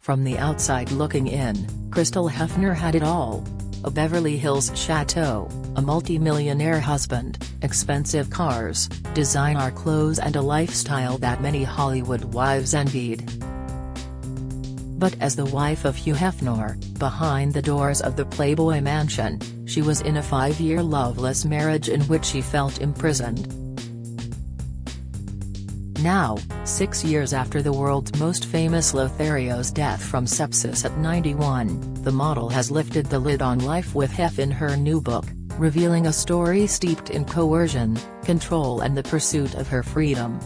From the outside looking in, Crystal Hefner had it all. A Beverly Hills chateau, a multi-millionaire husband, expensive cars, designer clothes and a lifestyle that many Hollywood wives envied. But as the wife of Hugh Hefner, behind the doors of the Playboy Mansion, she was in a 5-year loveless marriage in which she felt imprisoned. Now, 6 years after the world's most famous Lothario's death from sepsis at 91, the model has lifted the lid on life with Hef in her new book, revealing a story steeped in coercion, control and the pursuit of her freedom.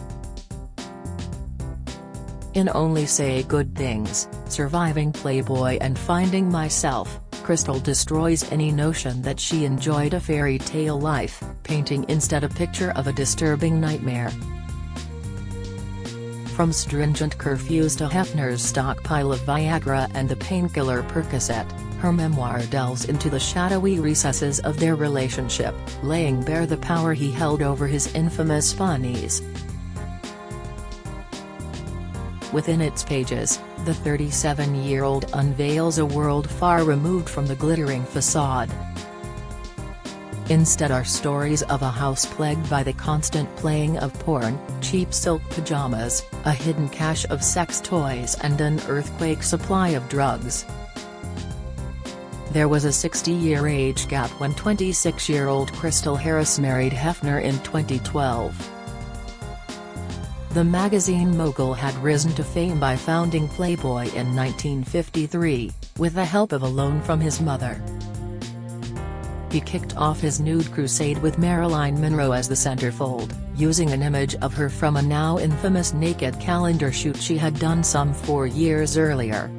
In Only Say Good Things, Surviving Playboy and Finding Myself, Crystal destroys any notion that she enjoyed a fairy tale life, painting instead a picture of a disturbing nightmare. From stringent curfews to Hefner's stockpile of Viagra and the painkiller Percocet, her memoir delves into the shadowy recesses of their relationship, laying bare the power he held over his infamous funnies. Within its pages, the 37-year-old unveils a world far removed from the glittering facade. Instead are stories of a house plagued by the constant playing of porn, cheap silk pajamas, a hidden cache of sex toys and an earthquake supply of drugs. There was a 60-year age gap when 26-year-old Crystal Harris married Hefner in 2012. The magazine mogul had risen to fame by founding Playboy in 1953, with the help of a loan from his mother. He kicked off his nude crusade with Marilyn Monroe as the centerfold, using an image of her from a now infamous naked calendar shoot she had done some 4 years earlier.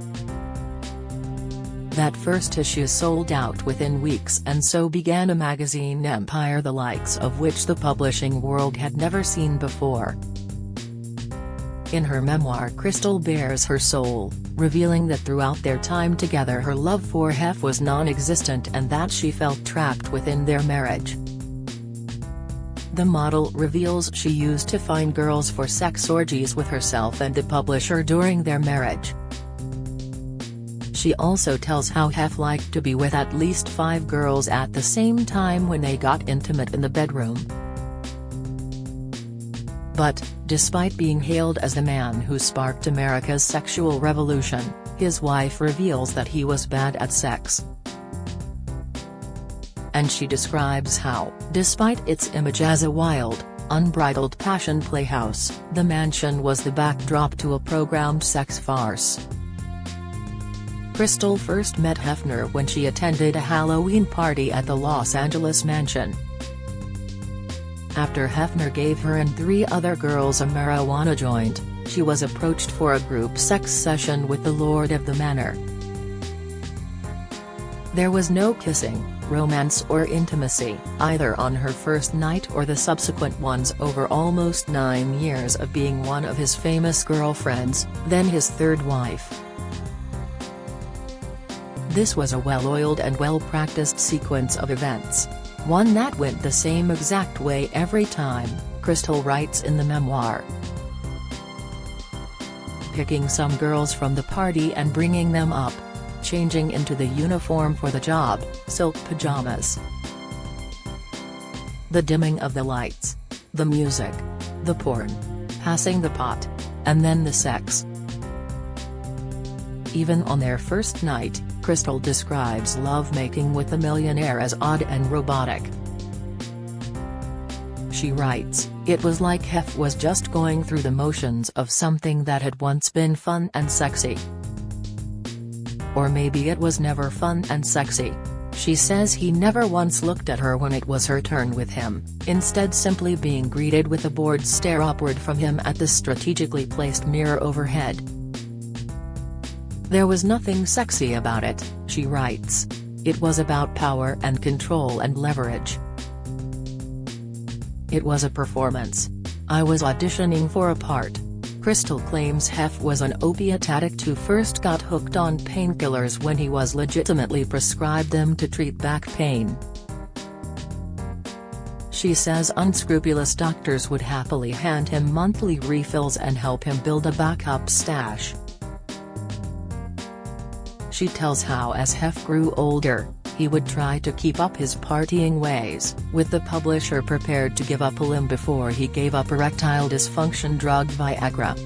That first issue sold out within weeks and so began a magazine empire the likes of which the publishing world had never seen before. In her memoir Crystal bares her soul, revealing that throughout their time together her love for Hef was non-existent and that she felt trapped within their marriage. The model reveals she used to find girls for sex orgies with herself and the publisher during their marriage. She also tells how Hef liked to be with at least 5 girls at the same time when they got intimate in the bedroom. But, despite being hailed as the man who sparked America's sexual revolution, his wife reveals that he was bad at sex. And she describes how, despite its image as a wild, unbridled passion playhouse, the mansion was the backdrop to a programmed sex farce. Crystal first met Hefner when she attended a Halloween party at the Los Angeles mansion. After Hefner gave her and 3 other girls a marijuana joint, she was approached for a group sex session with the Lord of the Manor. There was no kissing, romance or intimacy, either on her first night or the subsequent ones over almost 9 years of being one of his famous girlfriends, then his 3rd wife. This was a well-oiled and well-practiced sequence of events. One that went the same exact way every time, Crystal writes in the memoir. Picking some girls from the party and bringing them up. Changing into the uniform for the job, silk pajamas. The dimming of the lights. The music. The porn. Passing the pot. And then the sex. Even on their first night, Crystal describes lovemaking with the millionaire as odd and robotic. She writes, "It was like Hef was just going through the motions of something that had once been fun and sexy. Or maybe it was never fun and sexy." She says he never once looked at her when it was her turn with him, instead simply being greeted with a bored stare upward from him at the strategically placed mirror overhead. There was nothing sexy about it, she writes. It was about power and control and leverage. It was a performance. I was auditioning for a part. Crystal claims Hef was an opiate addict who first got hooked on painkillers when he was legitimately prescribed them to treat back pain. She says unscrupulous doctors would happily hand him monthly refills and help him build a backup stash. She tells how as Hef grew older, he would try to keep up his partying ways, with the publisher prepared to give up a limb before he gave up erectile dysfunction drug Viagra.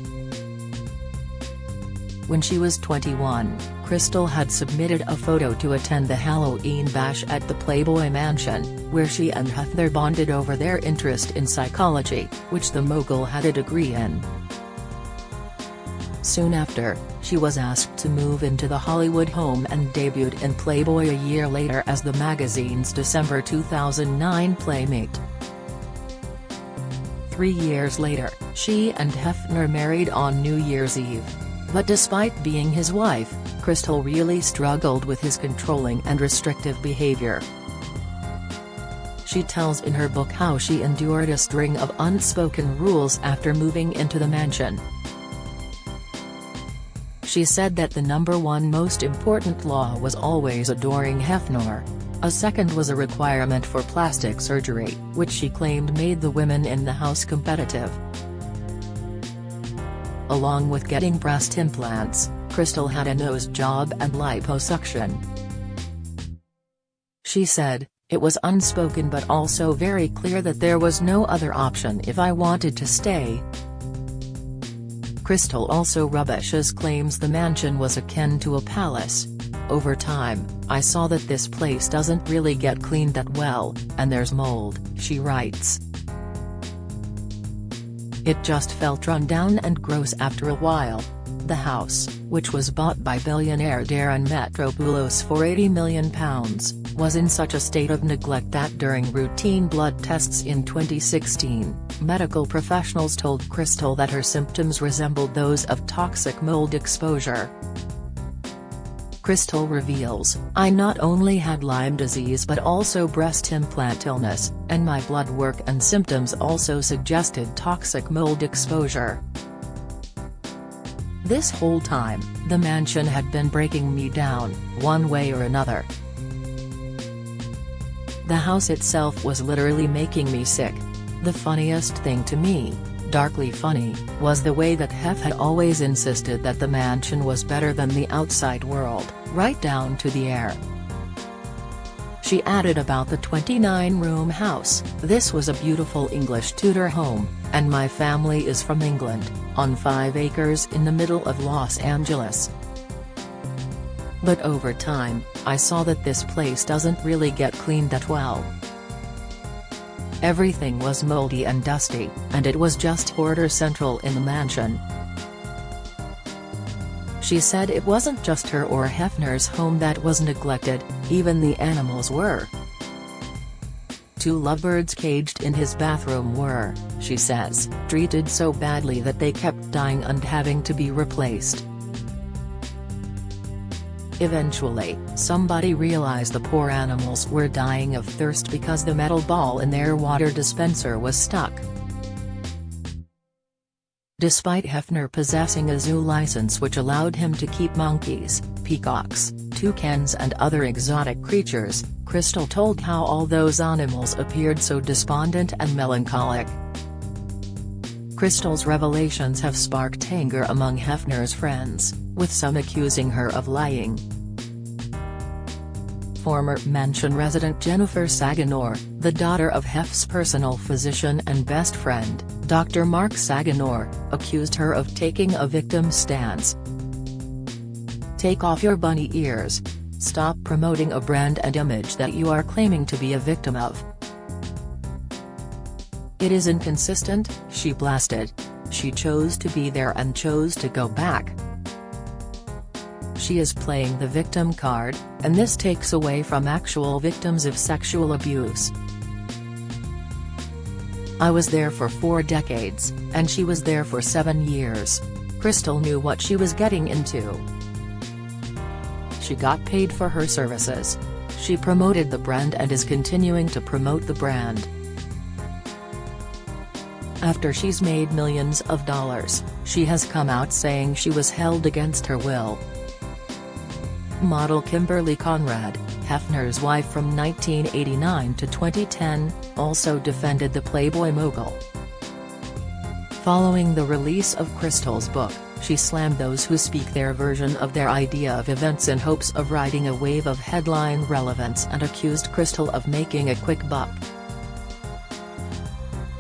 When she was 21, Crystal had submitted a photo to attend the Halloween bash at the Playboy Mansion, where she and Hefner bonded over their interest in psychology, which the mogul had a degree in. Soon after, she was asked to move into the Hollywood home and debuted in Playboy a year later as the magazine's December 2009 Playmate. 3 years later, she and Hefner married on New Year's Eve. But despite being his wife, Crystal really struggled with his controlling and restrictive behavior. She tells in her book how she endured a string of unspoken rules after moving into the mansion. She said that the #1 most important law was always adoring Hefner. A second was a requirement for plastic surgery, which she claimed made the women in the house competitive. Along with getting breast implants, Crystal had a nose job and liposuction. She said, "It was unspoken but also very clear that there was no other option if I wanted to stay." Crystal also rubbishes claims the mansion was akin to a palace. "Over time, I saw that this place doesn't really get cleaned that well, and there's mold," she writes. "It just felt run down and gross after a while." The house, which was bought by billionaire Darren Metropoulos for £80 million, was in such a state of neglect that during routine blood tests in 2016, medical professionals told Crystal that her symptoms resembled those of toxic mold exposure. Crystal reveals, "I not only had Lyme disease but also breast implant illness, and my blood work and symptoms also suggested toxic mold exposure. This whole time, the mansion had been breaking me down, one way or another. The house itself was literally making me sick. The funniest thing to me, darkly funny, was the way that Hef had always insisted that the mansion was better than the outside world, right down to the air." She added about the 29-room house, "This was a beautiful English Tudor home, and my family is from England, on 5 acres in the middle of Los Angeles. But over time, I saw that this place doesn't really get cleaned that well. Everything was moldy and dusty, and it was just hoarder central in the mansion." She said it wasn't just her or Hefner's home that was neglected, even the animals were. 2 lovebirds caged in his bathroom were, she says, treated so badly that they kept dying and having to be replaced. Eventually, somebody realized the poor animals were dying of thirst because the metal ball in their water dispenser was stuck. Despite Hefner possessing a zoo license which allowed him to keep monkeys, peacocks, toucans and other exotic creatures, Crystal told how all those animals appeared so despondent and melancholic. Crystal's revelations have sparked anger among Hefner's friends, with some accusing her of lying. Former mansion resident Jennifer Saganor, the daughter of Hef's personal physician and best friend, Dr. Mark Saganor, accused her of taking a victim stance. "Take off your bunny ears. Stop promoting a brand and image that you are claiming to be a victim of. It is inconsistent," she blasted. "She chose to be there and chose to go back. She is playing the victim card, and this takes away from actual victims of sexual abuse. I was there for 4 decades, and she was there for 7 years. Crystal knew what she was getting into. She got paid for her services. She promoted the brand and is continuing to promote the brand. After she's made millions of dollars, she has come out saying she was held against her will." Model Kimberly Conrad, Hefner's wife from 1989 to 2010, also defended the Playboy mogul. Following the release of Crystal's book, She slammed those who speak their version of their idea of events in hopes of riding a wave of headline relevance and accused Crystal of making a quick buck.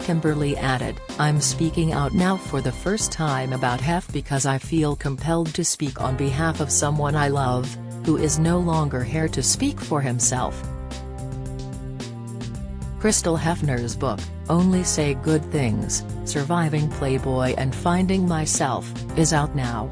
Kimberly added, "I'm speaking out now for the first time about Hef because I feel compelled to speak on behalf of someone I love, who is no longer here to speak for himself." Crystal Hefner's book, Only Say Good Things, Surviving Playboy and Finding Myself, is out now.